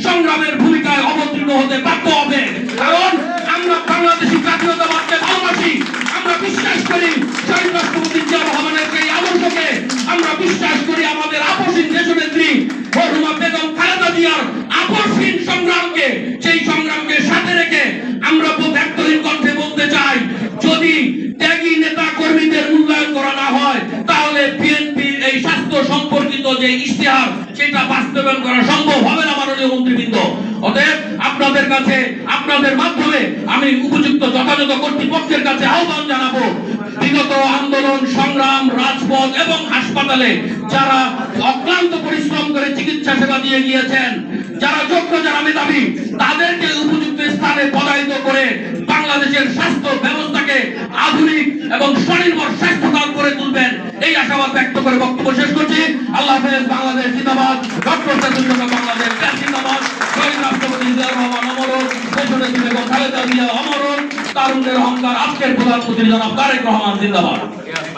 সংগ্রামের ভূমিকায় অবতীর্ণ হতে বাধ্য হবে। কারণ আমরা বাংলাদেশি জাতীয়তাবাদকে ভালোবাসি, আমরা বিশ্বাস করি শহীদ রাষ্ট্রপতি জিয়া রহমানের এই আদর্শকে, আমরা বিশ্বাস করি আমাদের আপসহীন দেশনেত্রী মরহুমা বেগম খালেদা জিয়ার আপসহীন সংগ্রামকে, সেই সংগ্রামকে সাথে রেখে আমরা ব্যক্তহীন কণ্ঠে বলতে চাই, যদি ত্যাগী নেতা কর্মীদের মূল্যায়ন করা না হয় তাহলে বিএনপির এই স্বাস্থ্য সম্পর্কিত যে ইশতেহার সেটা বাস্তবায়ন করা সম্ভব হবে না। মাননীয় মন্ত্রীবৃন্দ, অতএব আপনাদের কাছে, আপনাদের মাধ্যমে আমি উপযুক্ত যথাযথ কর্তৃপক্ষের কাছে আহ্বান জানাবো, বিগত আন্দোলন সংগ্রাম রাজপথ এবং হাসপাতালে যারা অক্লান্ত পরিশ্রম করে চিকিৎসা সেবা দিয়ে গিয়েছেন, যারা যোগ্য, যারা মেধাবী, তাদেরকে উপযুক্ত স্থানে পদায়িত করে বাংলাদেশের স্বাস্থ্য ব্যবস্থাকে আধুনিক এবং স্বনির্ভর স্বাস্থ্যকর করে তুলবেন, এই আশাবাদ ব্যক্ত করে বক্তব্য শেষ করছি। আল্লাহ হাফেজ। বাংলাদেশ জিন্দাবাদ। ডক্টর বাংলাদেশ জিন্দাবাদ। শহীদ রাষ্ট্রপতি জিয়া রহমান অমর, দেশনেত্রী বেগম খালেদা জিয়া অমর, তারুণ্যের অহংকার আজকের প্রধানমন্ত্রী জনাব তারেক রহমান জিন্দাবাদ।